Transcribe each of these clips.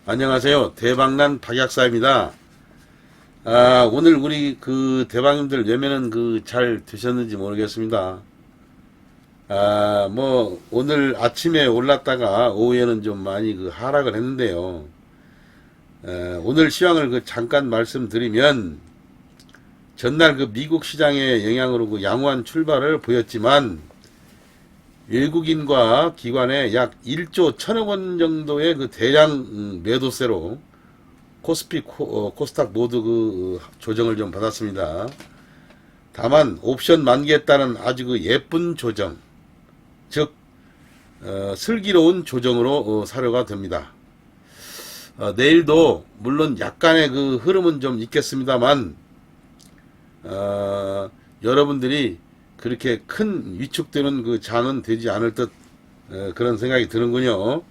안녕하세요. 대박난 박약사입니다. 오늘 우리 대박님들 예매는 잘 되셨는지 모르겠습니다. 오늘 아침에 올랐다가 오후에는 좀 많이 하락을 했는데요. 오늘 시황을 잠깐 말씀드리면, 전날 미국 시장의 영향으로 양호한 출발을 보였지만, 외국인과 기관의 약 1조 1000억 원 정도의 대량 매도세로 코스피, 코스닥 모두 조정을 좀 받았습니다. 다만 옵션 만기에 따른 아주 예쁜 조정, 즉 슬기로운 조정으로 사료가 됩니다. 내일도 물론 약간의 흐름은 좀 있겠습니다만, 여러분들이 그렇게 큰 위축되는 장은 되지 않을 듯 그런 생각이 드는군요.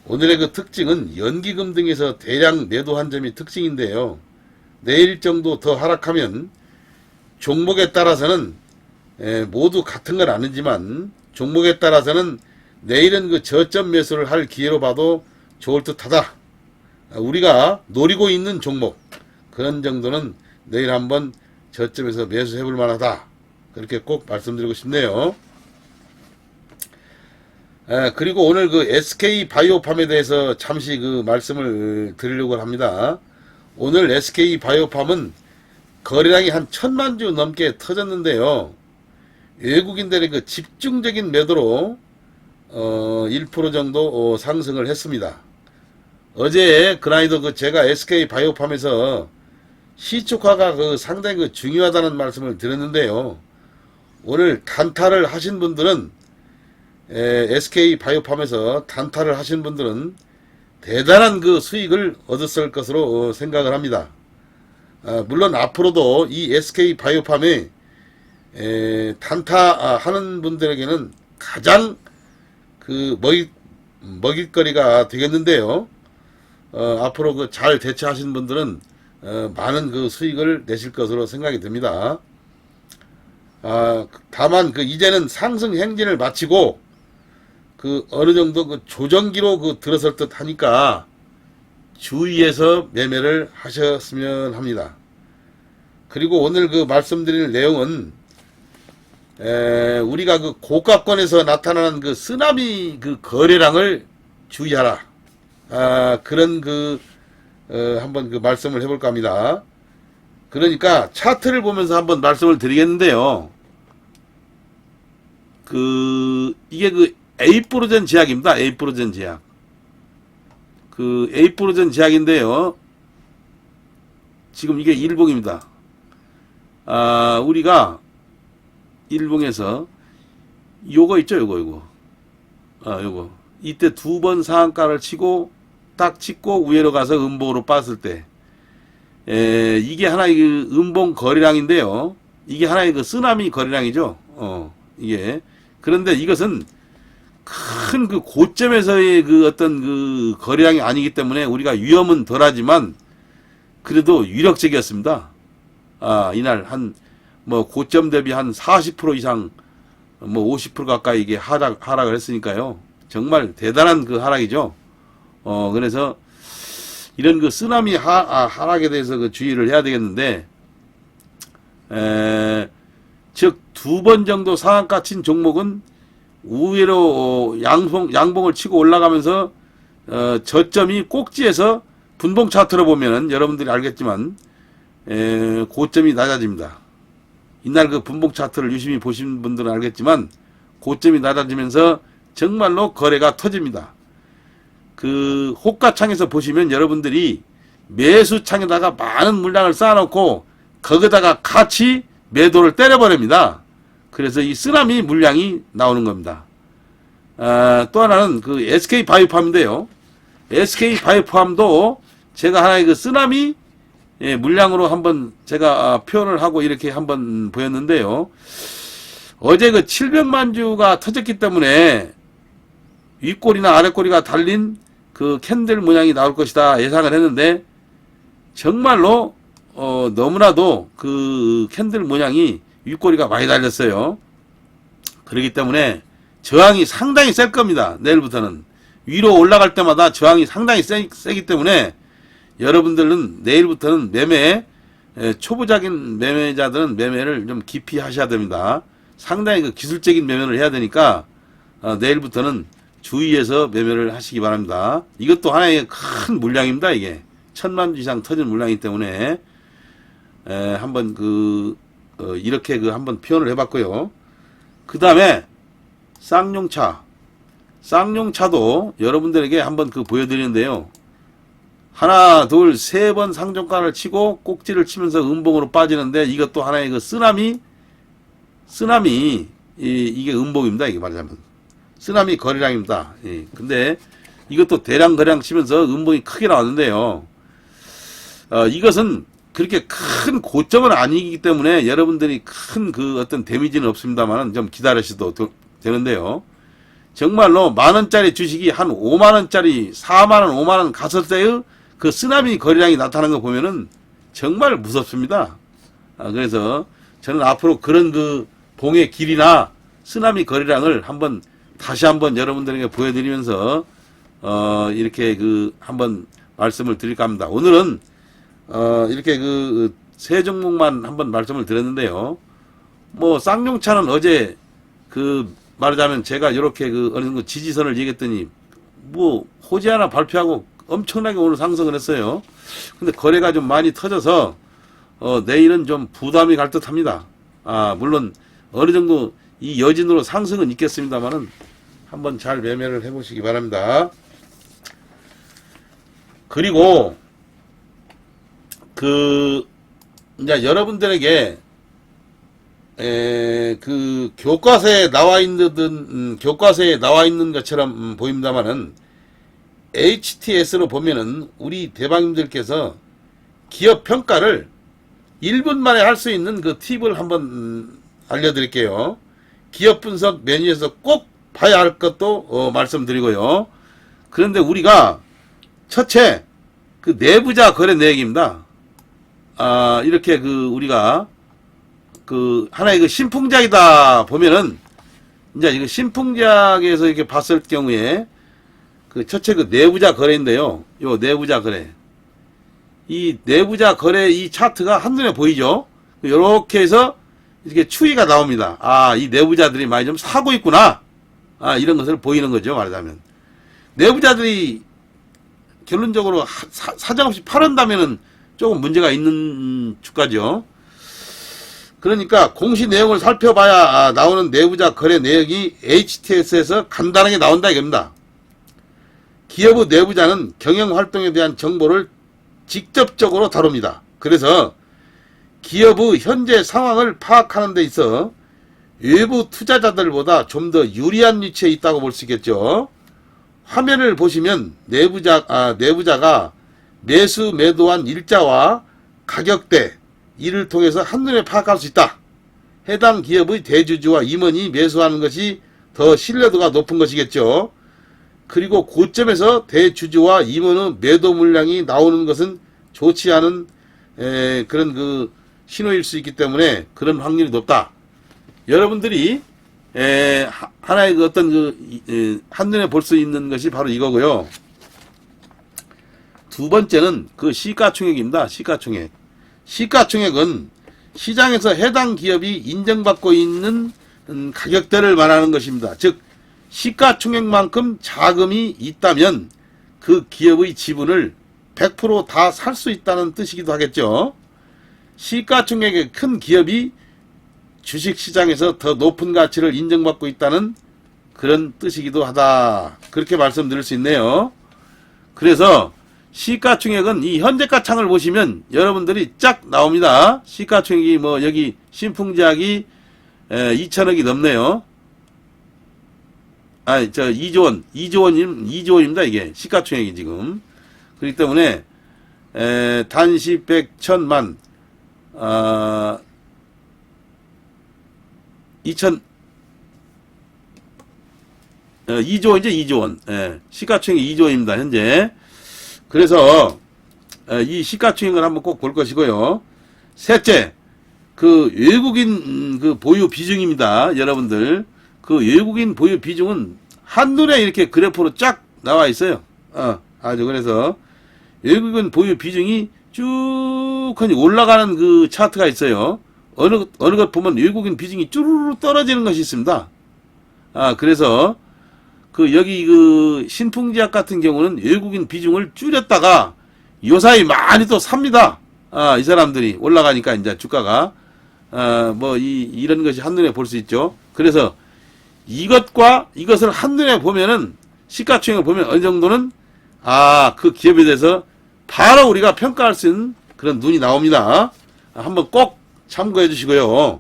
오늘의 특징은 연기금 등에서 대량 매도한 점이 특징인데요. 내일 정도 더 하락하면 종목에 따라서는 모두 같은 건 아니지만 종목에 따라서는 내일은 저점 매수를 할 기회로 봐도 좋을 듯하다. 우리가 노리고 있는 종목, 그런 정도는 내일 한번 저점에서 매수해 볼 만하다. 그렇게 꼭 말씀드리고 싶네요. 그리고 오늘 SK 바이오팜에 대해서 잠시 말씀을 드리려고 합니다. 오늘 SK 바이오팜은 거래량이 한 1000만 주 넘게 터졌는데요. 외국인들의 집중적인 매도로 1% 정도 상승을 했습니다. 어제 그날도 제가 SK 바이오팜에서 시초화가 상당히 중요하다는 말씀을 드렸는데요. 오늘 단타를 하신 분들은, SK 바이오팜에서 단타를 하신 분들은 대단한 수익을 얻었을 것으로 생각을 합니다. 물론 앞으로도 이 SK 바이오팜에 단타 하는 분들에게는 가장 먹잇거리가 되겠는데요. 앞으로 잘 대처하신 분들은 많은 수익을 내실 것으로 생각이 듭니다. 다만 이제는 상승 행진을 마치고 어느 정도 조정기로 들어설 듯 하니까 주의해서 매매를 하셨으면 합니다. 그리고 오늘 말씀드릴 내용은, 우리가 고가권에서 나타나는 쓰나미 거래량을 주의하라. 그런 한번 말씀을 해볼까 합니다. 그러니까 차트를 보면서 한번 말씀을 드리겠는데요. 이게 에이프로젠 제약입니다. 에이프로젠 제약. 에이프로젠 제약인데요. 지금 이게 일봉입니다. 우리가 일봉에서 요거 있죠, 요거. 이때 두 번 상한가를 치고 딱 찍고 위로 가서 음봉으로 빠졌을 때, 이게 하나의 음봉 거래량인데요. 이게 하나의 쓰나미 거래량이죠. 이게. 그런데 이것은 큰 고점에서의 어떤 거래량이 아니기 때문에 우리가 위험은 덜하지만 그래도 위력적이었습니다. 이날 고점 대비 한 40% 이상, 50% 가까이 이게 하락을 했으니까요. 정말 대단한 하락이죠. 그래서 이런 쓰나미 하락에 대해서 주의를 해야 되겠는데, 즉 두 번 정도 상한가 친 종목은 우회로 양봉을 치고 올라가면서 저점이 꼭지에서 분봉 차트로 보면은 여러분들이 알겠지만 고점이 낮아집니다. 이날 분봉 차트를 유심히 보신 분들은 알겠지만 고점이 낮아지면서 정말로 거래가 터집니다. 호가창에서 보시면 여러분들이 매수창에다가 많은 물량을 쌓아놓고 거기다가 같이 매도를 때려버립니다. 그래서 이 쓰나미 물량이 나오는 겁니다. 또 하나는 SK 바이오팜인데요. SK 바이오팜도 제가 하나의 쓰나미 물량으로 한번 제가 표현을 하고 이렇게 한번 보였는데요. 어제 700만 주가 터졌기 때문에 윗꼬리나 아랫꼬리가 달린 그 캔들 모양이 나올 것이다 예상을 했는데 정말로 너무나도 그 캔들 모양이 윗꼬리가 많이 달렸어요. 그렇기 때문에 저항이 상당히 셀 겁니다. 내일부터는 위로 올라갈 때마다 저항이 상당히 세기 때문에 여러분들은 내일부터는 매매 초보적인 매매자들은 매매를 좀 깊이 하셔야 됩니다. 상당히 그 기술적인 매매를 해야 되니까 내일부터는 주의해서 매매를 하시기 바랍니다. 이것도 하나의 큰 물량입니다. 이게 1000만 주 이상 터진 물량이기 때문에 한번 이렇게 한번 표현을 해봤고요. 그 다음에 쌍용차도 여러분들에게 한번 보여드리는데요. 하나, 둘, 세 번 상종가를 치고 꼭지를 치면서 음봉으로 빠지는데 이것도 하나의 쓰나미 이게 음봉입니다. 이게 말하자면 쓰나미 거래량입니다. 예. 근데 이것도 대량 거래량 치면서 음봉이 크게 나왔는데요. 이것은 그렇게 큰 고점은 아니기 때문에 여러분들이 큰 어떤 데미지는 없습니다만 좀 기다리셔도 되는데요. 정말로 만원짜리 주식이 한 5만원짜리 4만원 5만원 갔을 때의 그 쓰나미 거래량이 나타나는 거 보면은 정말 무섭습니다. 그래서 저는 앞으로 그런 봉의 길이나 쓰나미 거래량을 다시 한번 여러분들에게 보여드리면서 이렇게 한번 말씀을 드릴까 합니다. 오늘은 이렇게 세 종목만 한번 말씀을 드렸는데요. 뭐 쌍용차는 어제 말하자면 제가 이렇게 어느 정도 지지선을 얘기했더니 뭐 호재 하나 발표하고 엄청나게 오늘 상승을 했어요. 근데 거래가 좀 많이 터져서 내일은 좀 부담이 갈 듯합니다. 물론 어느 정도 이 여진으로 상승은 있겠습니다만은 한번 잘 매매를 해보시기 바랍니다. 그리고 이제 여러분들에게 교과서에 나와 있는 것처럼 보입니다만은 HTS로 보면은 우리 대방님들께서 기업 평가를 1분 만에 할 수 있는 팁을 한번 알려드릴게요. 기업 분석 메뉴에서 꼭 봐야 할 것도 말씀드리고요. 그런데 우리가 첫째 내부자 거래 내역입니다. 이렇게 우리가 하나의 신풍작이다 보면은 이제 이거 신풍작에서 이렇게 봤을 경우에 첫째 내부자 거래인데요. 요 내부자 거래. 이 내부자 거래 이 차트가 한눈에 보이죠? 요렇게 해서 이렇게 추이가 나옵니다. 이 내부자들이 많이 좀 사고 있구나. 이런 것을 보이는 거죠. 말하자면. 내부자들이 결론적으로 사정없이 팔은다면은 조금 문제가 있는 주가죠. 그러니까 공시 내용을 살펴봐야 나오는 내부자 거래 내역이 HTS에서 간단하게 나온다 이겁니다. 기업의 내부자는 경영활동에 대한 정보를 직접적으로 다룹니다. 그래서 기업의 현재 상황을 파악하는 데 있어 외부 투자자들보다 좀 더 유리한 위치에 있다고 볼 수 있겠죠. 화면을 보시면 내부자가 매수 매도한 일자와 가격대 이를 통해서 한눈에 파악할 수 있다. 해당 기업의 대주주와 임원이 매수하는 것이 더 신뢰도가 높은 것이겠죠. 그리고 고점에서 대주주와 임원의 매도 물량이 나오는 것은 좋지 않은 그런 신호일 수 있기 때문에 그런 확률이 높다. 여러분들이 하나의 어떤 한눈에 볼 수 있는 것이 바로 이거고요. 두 번째는 시가총액입니다. 시가총액. 시가총액은 시장에서 해당 기업이 인정받고 있는 가격대를 말하는 것입니다. 즉 시가총액만큼 자금이 있다면 그 기업의 지분을 100% 다 살 수 있다는 뜻이기도 하겠죠. 시가총액의 큰 기업이 주식시장에서 더 높은 가치를 인정받고 있다는 그런 뜻이기도 하다. 그렇게 말씀드릴 수 있네요. 그래서 시가총액은 이 현재가 창을 보시면 여러분들이 쫙 나옵니다. 시가총액이 여기 신풍작이 2천억이 넘네요. 2조 원입니다. 이게 시가총액이 지금. 그렇기 때문에 단시 100, 1000만 2000 2조이죠, 2조 원. 예, 시가총액 2조입니다, 현재. 그래서, 이 시가총액을 한번 꼭 볼 것이고요. 셋째, 그 외국인 그 보유 비중입니다, 여러분들. 그 외국인 보유 비중은 한눈에 이렇게 그래프로 쫙 나와 있어요. 아주 그래서 외국인 보유 비중이 쭉 올라가는 그 차트가 있어요. 어느 것 보면 외국인 비중이 쭈루루 떨어지는 것이 있습니다. 그래서 그 여기 그 신풍제약 같은 경우는 외국인 비중을 줄였다가 요사이 많이 또 삽니다. 이 사람들이 올라가니까 이제 주가가 뭐 이런 것이 한눈에 볼 수 있죠. 그래서 이것과 이것을 한눈에 보면은 시가총액을 보면 어느 정도는 그 기업에 대해서 바로 우리가 평가할 수 있는 그런 눈이 나옵니다. 한번 꼭 참고해 주시고요.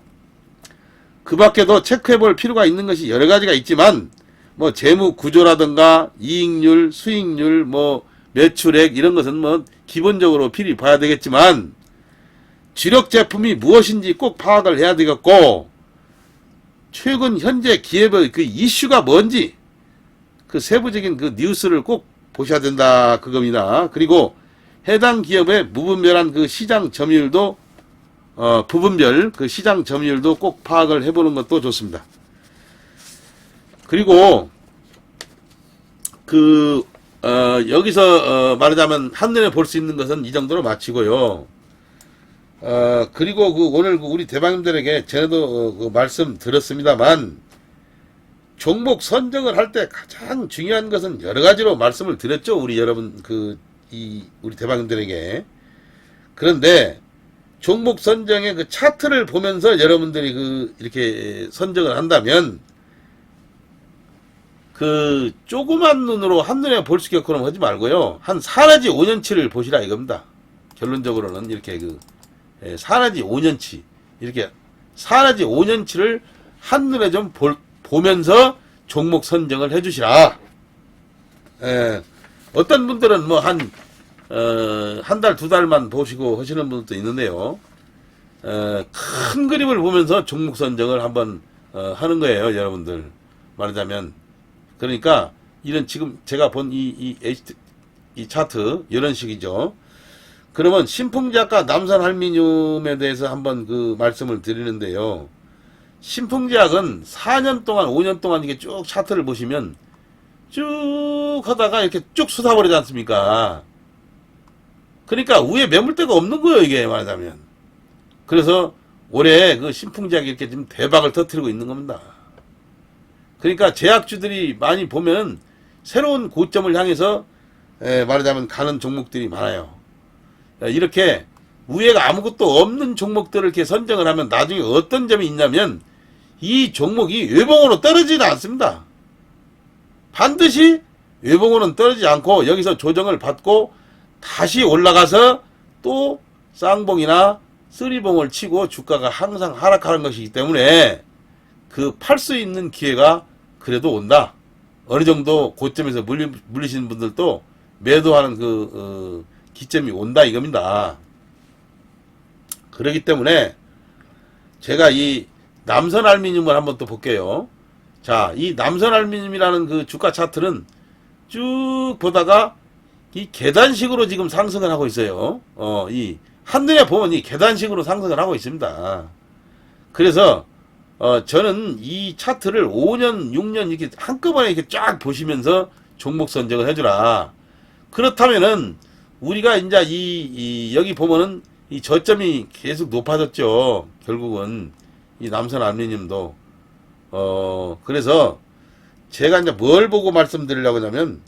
그 밖에도 체크해 볼 필요가 있는 것이 여러 가지가 있지만 뭐 재무 구조라든가 이익률, 수익률, 뭐 매출액 이런 것은 뭐 기본적으로 필히 봐야 되겠지만 주력 제품이 무엇인지 꼭 파악을 해야 되겠고 최근 현재 기업의 그 이슈가 뭔지 그 세부적인 그 뉴스를 꼭 보셔야 된다 그겁니다. 그리고 해당 기업의 무분별한 그 시장 점유율도 부분별 그 시장 점유율도 꼭 파악을 해보는 것도 좋습니다. 그리고 여기서 말하자면 한눈에 볼 수 있는 것은 이 정도로 마치고요. 그리고 오늘 우리 대방님들에게 전에도 그 말씀 드렸습니다만 종목 선정을 할 때 가장 중요한 것은 여러 가지로 말씀을 드렸죠. 우리 여러분 우리 대방님들에게. 그런데 종목 선정의 그 차트를 보면서 여러분들이 이렇게 선정을 한다면 그 조그만 눈으로 한눈에 볼 수 있게끔 하지 말고요. 한 4내지 5년치를 보시라 이겁니다. 결론적으로는 이렇게 사내지 5년치 이렇게 4내지 5년치를 한눈에 좀 보면서 종목 선정을 해주시라. 어떤 분들은 뭐 한 달, 두 달만 보시고 하시는 분들도 있는데요. 큰 그림을 보면서 종목 선정을 한번 하는 거예요, 여러분들. 말하자면. 그러니까 이런 지금 제가 본 이 차트 이런 식이죠. 그러면 신풍제약과 남산알미늄에 대해서 한번 그 말씀을 드리는데요. 신풍제약은 4년 동안 5년 동안 이게 쭉 차트를 보시면 쭉 하다가 이렇게 쭉 솟아버리지 않습니까? 그러니까 위에 매물대가 없는 거예요, 이게 말하자면. 그래서 올해 그 신풍제약이 이렇게 지금 대박을 터뜨리고 있는 겁니다. 그러니까 제약주들이 많이 보면 새로운 고점을 향해서 말하자면 가는 종목들이 많아요. 이렇게 위에가 아무것도 없는 종목들을 이렇게 선정을 하면 나중에 어떤 점이 있냐면 이 종목이 외봉으로 떨어지지 않습니다. 반드시 외봉으로는 떨어지지 않고 여기서 조정을 받고 다시 올라가서 또 쌍봉이나 쓰리봉을 치고 주가가 항상 하락하는 것이기 때문에 그 팔 수 있는 기회가 그래도 온다. 어느 정도 고점에서 물리시는 분들도 매도하는 기점이 온다 이겁니다. 그렇기 때문에 제가 이 남선알미늄을 한번 또 볼게요. 자, 이 남선알미늄이라는 그 주가 차트는 쭉 보다가 이 계단식으로 지금 상승을 하고 있어요. 이 한눈에 보면 이 계단식으로 상승을 하고 있습니다. 그래서 저는 이 차트를 5년, 6년 이렇게 한꺼번에 이렇게 쫙 보시면서 종목 선정을 해주라. 그렇다면은 우리가 이제 여기 보면은 이 저점이 계속 높아졌죠. 결국은 이 남선알미늄도 그래서 제가 이제 뭘 보고 말씀드리려고 하냐면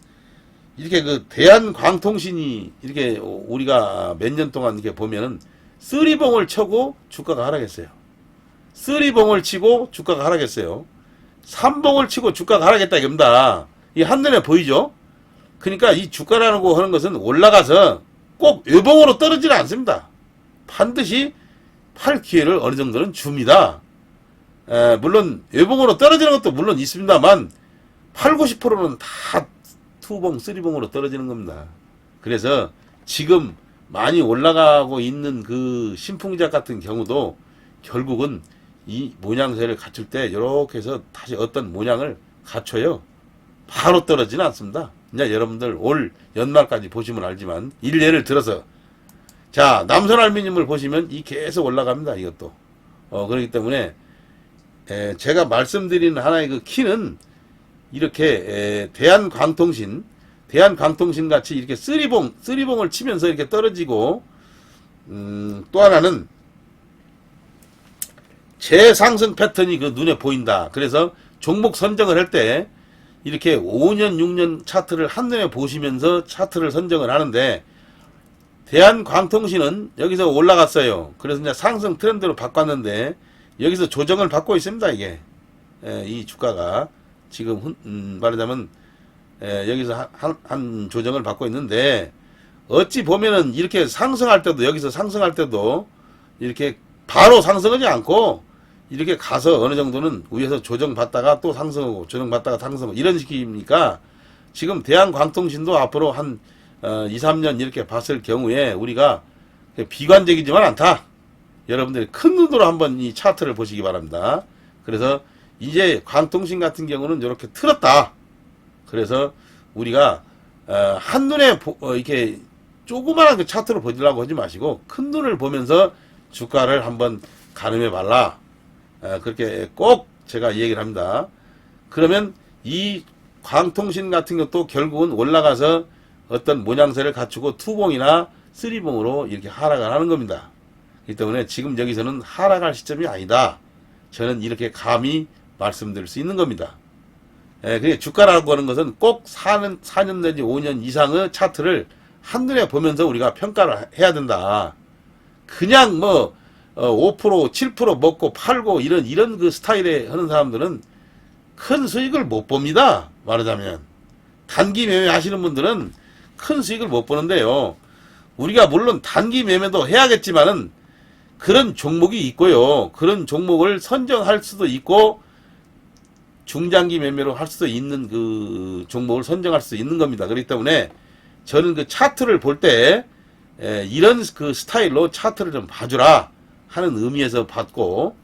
이렇게 그 대한광통신이 이렇게 우리가 몇 년 동안 이렇게 보면은 쓰리봉을 쳐고 주가가 하락했어요. 쓰리봉을 치고 주가가 하락했어요. 삼봉을 치고 주가가 하락했다 이겁니다. 이 한눈에 보이죠? 그러니까 이 주가라는 거 하는 것은 올라가서 꼭 외봉으로 떨어지지 않습니다. 반드시 팔 기회를 어느 정도는 줍니다. 물론 외봉으로 떨어지는 것도 물론 있습니다만 8, 90%는 다 투봉, 쓰리봉으로 떨어지는 겁니다. 그래서 지금 많이 올라가고 있는 그 신풍제약 같은 경우도 결국은 이 모양새를 갖출 때 이렇게 해서 다시 어떤 모양을 갖춰요. 바로 떨어지는 않습니다. 이제 여러분들 올 연말까지 보시면 알지만 일례를 들어서 자 남선 알루미늄을 보시면 이 계속 올라갑니다. 이것도 그렇기 때문에 제가 말씀드리는 하나의 그 키는 이렇게 대한광통신 같이 이렇게 쓰리봉을 치면서 이렇게 떨어지고 또 하나는 재상승 패턴이 그 눈에 보인다. 그래서 종목 선정을 할 때 이렇게 5년, 6년 차트를 한눈에 보시면서 차트를 선정을 하는데 대한광통신은 여기서 올라갔어요. 그래서 이제 상승 트렌드로 바꿨는데 여기서 조정을 받고 있습니다. 이게 이 주가가 지금 말하자면 여기서 한 조정을 받고 있는데 어찌 보면은 이렇게 상승할 때도 여기서 상승할 때도 이렇게 바로 상승하지 않고 이렇게 가서 어느 정도는 위에서 조정받다가 또 상승하고 조정받다가 상승하고 이런 식이니까 지금 대한광통신도 앞으로 한 2, 3년 이렇게 봤을 경우에 우리가 비관적이지만 않다. 여러분들이 큰 눈으로 한번 이 차트를 보시기 바랍니다. 그래서 이제 광통신 같은 경우는 이렇게 틀었다. 그래서 우리가 한눈에 이렇게 조그마한 그 차트를 보려고 하지 마시고 큰 눈을 보면서 주가를 한번 가늠해 봐라. 그렇게 꼭 제가 얘기를 합니다. 그러면 이 광통신 같은 것도 결국은 올라가서 어떤 모양새를 갖추고 투봉이나 쓰리봉으로 이렇게 하락을 하는 겁니다. 그렇기 때문에 지금 여기서는 하락할 시점이 아니다. 저는 이렇게 감히 말씀드릴 수 있는 겁니다. 그게 주가라고 하는 것은 꼭 4년 내지 5년 이상의 차트를 한눈에 보면서 우리가 평가를 해야 된다. 그냥 뭐 5%, 7% 먹고 팔고 이런 그 스타일에 하는 사람들은 큰 수익을 못 봅니다. 말하자면 단기 매매 하시는 분들은 큰 수익을 못 보는데요. 우리가 물론 단기 매매도 해야겠지만은 그런 종목이 있고요. 그런 종목을 선정할 수도 있고 중장기 매매로 할 수도 있는 그 종목을 선정할 수 있는 겁니다. 그렇기 때문에 저는 그 차트를 볼 때 이런 그 스타일로 차트를 좀 봐주라 하는 의미에서 봤고,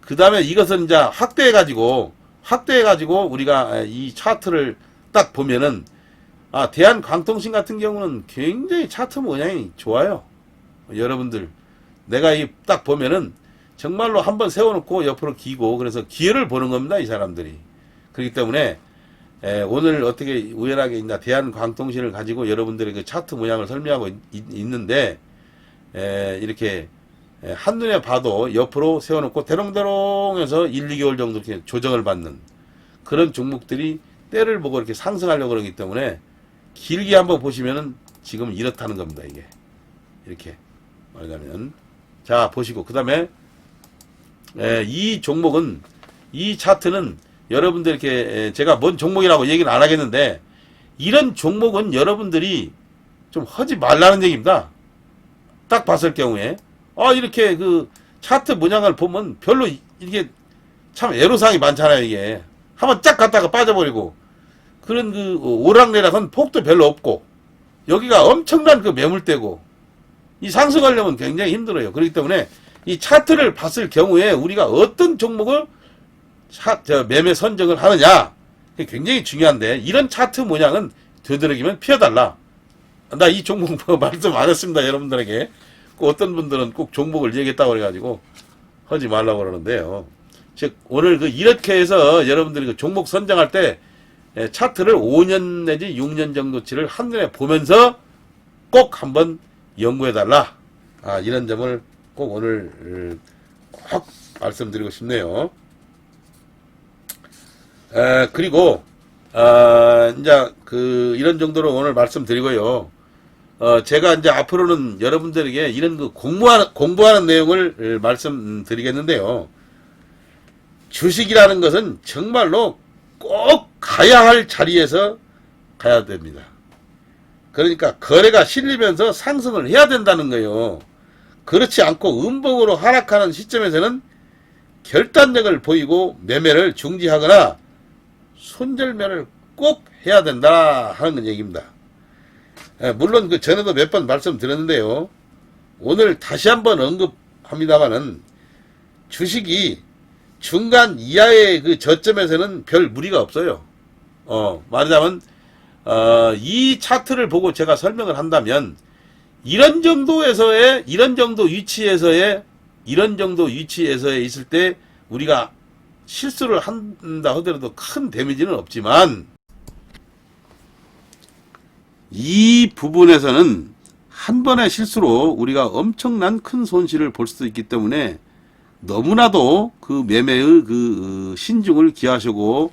그 다음에 이것은 이제 확대해가지고 우리가 이 차트를 딱 보면은 대한광통신 같은 경우는 굉장히 차트 모양이 좋아요. 여러분들 내가 이 딱 보면은 정말로 한번 세워놓고 옆으로 기고 그래서 기회를 보는 겁니다. 이 사람들이. 그렇기 때문에 오늘 어떻게 우연하게 이제 대한광통신을 가지고 여러분들의 그 차트 모양을 설명하고 있는데 이렇게 한눈에 봐도 옆으로 세워놓고 대롱대롱해서 1, 2개월 정도 이렇게 조정을 받는 그런 종목들이 때를 보고 이렇게 상승하려고 그러기 때문에 길게 한번 보시면은 지금 이렇다는 겁니다. 이게 이렇게 말하자면 자 보시고 그 다음에 이 종목은 이 차트는 여러분들 이렇게 제가 뭔 종목이라고 얘기는 안 하겠는데 이런 종목은 여러분들이 좀 하지 말라는 얘기입니다. 딱 봤을 경우에 이렇게 그 차트 모양을 보면 별로 이게 참 애로사항이 많잖아요. 이게 한번 쫙 갔다가 빠져버리고 그런 그 오락내락은 폭도 별로 없고 여기가 엄청난 그 매물대고 이 상승하려면 굉장히 힘들어요. 그렇기 때문에 이 차트를 봤을 경우에 우리가 어떤 종목을 매매 선정을 하느냐 굉장히 중요한데 이런 차트 모양은 되도록이면 피해달라. 나 이 종목 말씀 안 했습니다. 여러분들에게. 어떤 분들은 꼭 종목을 얘기했다고 그래가지고 하지 말라고 그러는데요. 즉 오늘 이렇게 해서 여러분들이 그 종목 선정할 때 차트를 5년 내지 6년 정도치를 한눈에 보면서 꼭 한번 연구해달라. 이런 점을 꼭 오늘 꼭 말씀드리고 싶네요. 그리고 이제 이런 정도로 오늘 말씀드리고요. 제가 이제 앞으로는 여러분들에게 이런 그 공부하는 내용을 말씀드리겠는데요. 주식이라는 것은 정말로 꼭 가야 할 자리에서 가야 됩니다. 그러니까 거래가 실리면서 상승을 해야 된다는 거예요. 그렇지 않고 음봉으로 하락하는 시점에서는 결단력을 보이고 매매를 중지하거나 손절매를 꼭 해야 된다 하는 얘기입니다. 물론 그 전에도 몇 번 말씀드렸는데요. 오늘 다시 한번 언급합니다만은 주식이 중간 이하의 그 저점에서는 별 무리가 없어요. 말하자면 이 차트를 보고 제가 설명을 한다면 이런 정도 위치에서의 있을 때 우리가 실수를 한다 하더라도 큰 데미지는 없지만 이 부분에서는 한 번의 실수로 우리가 엄청난 큰 손실을 볼 수도 있기 때문에 너무나도 그 매매의 그 신중을 기하시고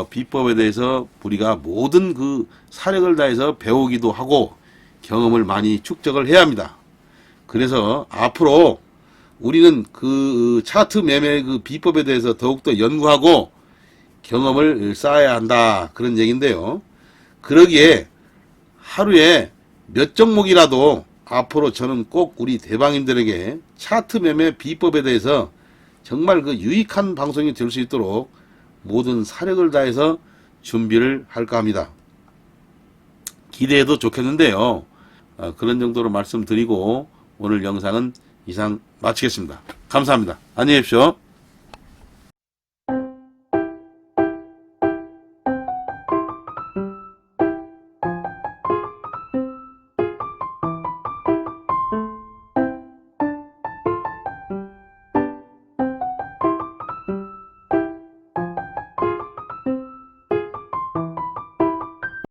비법에 대해서 우리가 모든 그 사력을 다해서 배우기도 하고 경험을 많이 축적을 해야 합니다. 그래서 앞으로 우리는 그 차트 매매 그 비법에 대해서 더욱더 연구하고 경험을 쌓아야 한다, 그런 얘기인데요. 그러기에 하루에 몇 종목이라도 앞으로 저는 꼭 우리 대방님들에게 차트 매매 비법에 대해서 정말 그 유익한 방송이 될 수 있도록 모든 사력을 다해서 준비를 할까 합니다. 기대해도 좋겠는데요. 그런 정도로 말씀드리고 오늘 영상은 이상 마치겠습니다. 감사합니다. 안녕히 계십시오.